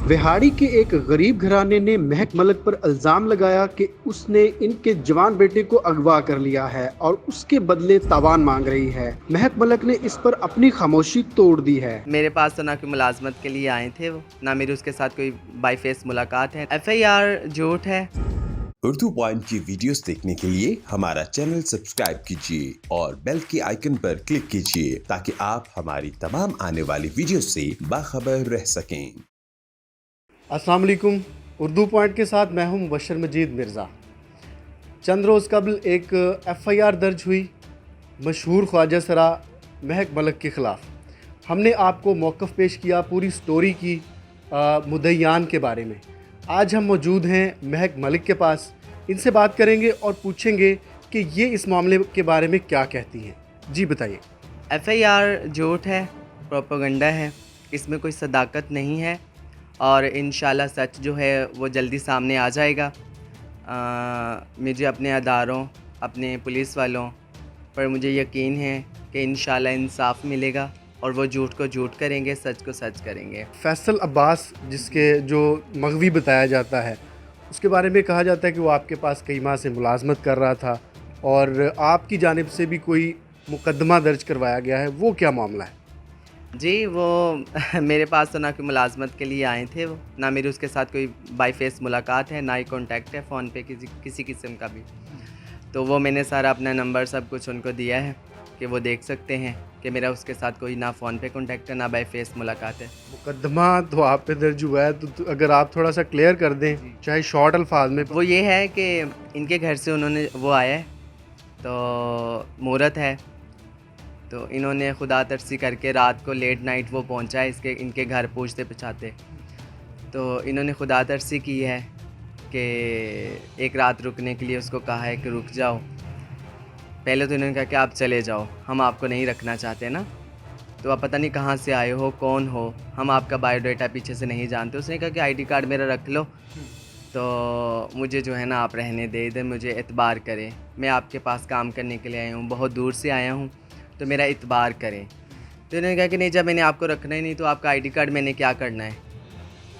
وہاڑی کے ایک غریب گھرانے نے مہک ملک پر الزام لگایا کہ اس نے ان کے جوان بیٹے کو اغوا کر لیا ہے اور اس کے بدلے تاوان مانگ رہی ہے۔ مہک ملک نے اس پر اپنی خاموشی توڑ دی ہے۔ میرے پاس تو نہ کوئی ملازمت کے لیے آئے تھے وہ، نہ میری اس کے ساتھ کوئی بائی فیس ملاقات ہے۔ ایف آئی آر جھوٹ ہے۔ اردو پوائنٹ کی ویڈیوز دیکھنے کے لیے ہمارا چینل سبسکرائب کیجیے اور بیل کے آئیکن پر کلک کیجیے تاکہ آپ ہماری تمام آنے والی ویڈیوز سے باخبر رہ سکیں۔ السلام علیکم، اردو پوائنٹ کے ساتھ میں ہوں مبشر مجید مرزا۔ چند روز قبل ایک ایف آئی آر درج ہوئی مشہور خواجہ سرا مہک ملک کے خلاف۔ ہم نے آپ کو موقف پیش کیا پوری سٹوری کی مدعیان کے بارے میں۔ آج ہم موجود ہیں مہک ملک کے پاس، ان سے بات کریں گے اور پوچھیں گے کہ یہ اس معاملے کے بارے میں کیا کہتی ہیں۔ جی بتائیے۔ ایف آئی آر جھوٹ ہے، پروپیگنڈا ہے، اس میں کوئی صداقت نہیں ہے اور انشاءاللہ سچ جو ہے وہ جلدی سامنے آ جائے گا۔ مجھے اپنے اداروں، اپنے پولیس والوں پر مجھے یقین ہے کہ انشاءاللہ انصاف ملے گا اور وہ جھوٹ کو جھوٹ کریں گے، سچ کو سچ کریں گے۔ فیصل عباس جس کے جو مغوی بتایا جاتا ہے، اس کے بارے میں کہا جاتا ہے کہ وہ آپ کے پاس کئی ماہ سے ملازمت کر رہا تھا اور آپ کی جانب سے بھی کوئی مقدمہ درج کروایا گیا ہے، وہ کیا معاملہ ہے؟ جی وہ میرے پاس تو نہ کوئی ملازمت کے لیے آئے تھے وہ، نہ میری اس کے ساتھ کوئی بائی فیس ملاقات ہے، نہ ہی کانٹیکٹ ہے فون پہ کسی قسم کا بھی۔ تو وہ میں نے سارا اپنا نمبر سب کچھ ان کو دیا ہے کہ وہ دیکھ سکتے ہیں کہ میرا اس کے ساتھ کوئی نہ فون پہ کانٹیکٹ ہے، نہ بائی فیس ملاقات ہے۔ مقدمہ تو آپ پہ درج ہوا ہے، تو اگر آپ تھوڑا سا کلیئر کر دیں چاہے شارٹ الفاظ میں۔ وہ یہ ہے کہ ان کے گھر سے انہوں نے وہ آیا ہے تو مہورت ہے، تو انہوں نے خدا ترسی کر کے رات کو لیٹ نائٹ وہ پہنچا ہے ان کے گھر پوچھتے پچھاتے، تو انہوں نے خدا ترسی کی ہے کہ ایک رات رکنے کے لیے اس کو کہا ہے کہ رک جاؤ۔ پہلے تو انہوں نے کہا کہ آپ چلے جاؤ، ہم آپ کو نہیں رکھنا چاہتے نا، تو آپ پتہ نہیں کہاں سے آئے ہو، کون ہو، ہم آپ کا بایو ڈیٹا پیچھے سے نہیں جانتے۔ اس نے کہا کہ آئی ڈی کارڈ میرا رکھ لو، تو مجھے جو ہے نا آپ رہنے دے ادھر، مجھے اعتبار کریں، میں آپ کے پاس کام کرنے کے لیے آیا ہوں، بہت دور سے آیا ہوں، تو میرا اعتبار کریں۔ تو انہوں نے کہا کہ نہیں، جب میں نے آپ کو رکھنا ہی نہیں تو آپ کا آئی ڈی کارڈ میں نے کیا کرنا ہے۔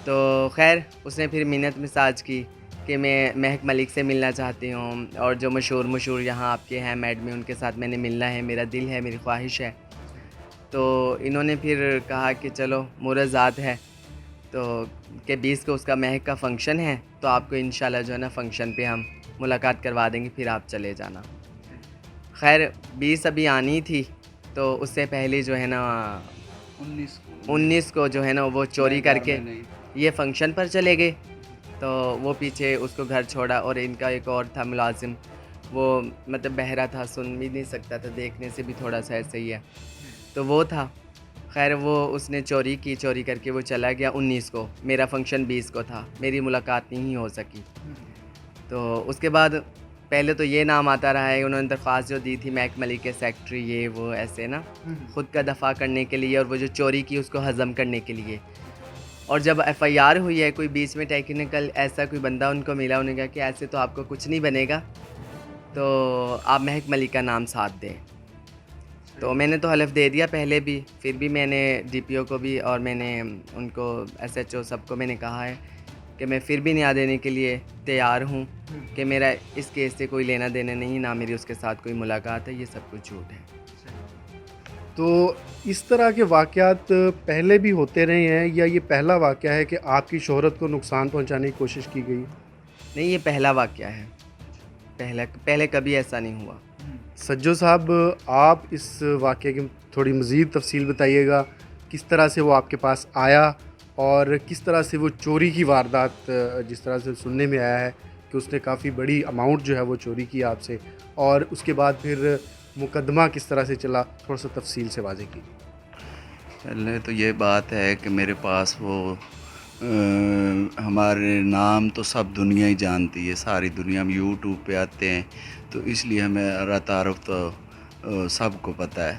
تو خیر اس نے پھر منت مساج کی کہ میں مہک ملک سے ملنا چاہتی ہوں اور جو مشہور یہاں آپ کے ہیں میڈ میں، ان کے ساتھ میں نے ملنا ہے، میرا دل ہے، میری خواہش ہے۔ تو انہوں نے پھر کہا کہ چلو مہرت ذات ہے تو کہ 20 کو اس کا مہک کا فنکشن ہے، تو آپ کو انشاءاللہ جو ہے نا فنکشن پہ ہم ملاقات کروا دیں گے، پھر آپ چلے جانا۔ خیر 20 ابھی آنی تھی، تو اس سے پہلے جو ہے نا 19 کو جو ہے نا وہ چوری کر کے یہ فنکشن پر چلے گئے، تو وہ پیچھے اس کو گھر چھوڑا، اور ان کا ایک اور تھا ملازم، وہ مطلب بہرا تھا، سن بھی نہیں سکتا تھا، دیکھنے سے بھی تھوڑا سا ایسے ہی ہے، تو وہ تھا۔ خیر وہ اس نے چوری کر کے وہ چلا گیا 19 کو، میرا فنکشن 20 کو تھا، میری ملاقات نہیں ہو سکی۔ تو اس کے بعد پہلے تو یہ نام آتا رہا ہے، انہوں نے درخواست جو دی تھی مہک ملک کے سیکٹری، یہ وہ ایسے نا خود کا دفاع کرنے کے لیے، اور وہ جو چوری کی اس کو ہضم کرنے کے لیے۔ اور جب ایف آئی آر ہوئی ہے، کوئی بیچ میں ٹیکنیکل ایسا کوئی بندہ ان کو ملا، انہوں نے کہا کہ ایسے تو آپ کو کچھ نہیں بنے گا، تو آپ مہک ملک کا نام ساتھ دیں۔ تو میں نے تو حلف دے دیا پہلے بھی، پھر بھی میں نے ڈی پی او کو بھی اور میں نے ان کو ایس ایچ او سب کو میں نے کہا ہے کہ میں پھر بھی نیا دینے کے لیے تیار ہوں کہ میرا اس کیس سے کوئی لینا دینا نہیں، نہ میری اس کے ساتھ کوئی ملاقات ہے، یہ سب کچھ جھوٹ ہے۔ تو اس طرح کے واقعات پہلے بھی ہوتے رہے ہیں یا یہ پہلا واقعہ ہے کہ آپ کی شہرت کو نقصان پہنچانے کی کوشش کی گئی؟ نہیں، یہ پہلا واقعہ ہے، پہلے کبھی ایسا نہیں ہوا۔ سجو صاحب، آپ اس واقعے کی تھوڑی مزید تفصیل بتائیے گا، کس طرح سے وہ آپ کے پاس آیا اور کس طرح سے وہ چوری کی واردات، جس طرح سے سننے میں آیا ہے کہ اس نے کافی بڑی اماؤنٹ جو ہے وہ چوری کی آپ سے، اور اس کے بعد پھر مقدمہ کس طرح سے چلا، تھوڑا سا تفصیل سے واضح کی۔ پہلے تو یہ بات ہے کہ میرے پاس وہ ہمارے نام تو سب دنیا ہی جانتی ہے، ساری دنیا ہم یوٹیوب پہ آتے ہیں، تو اس لیے ہمیں تعارف تو سب کو پتہ ہے۔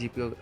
GPO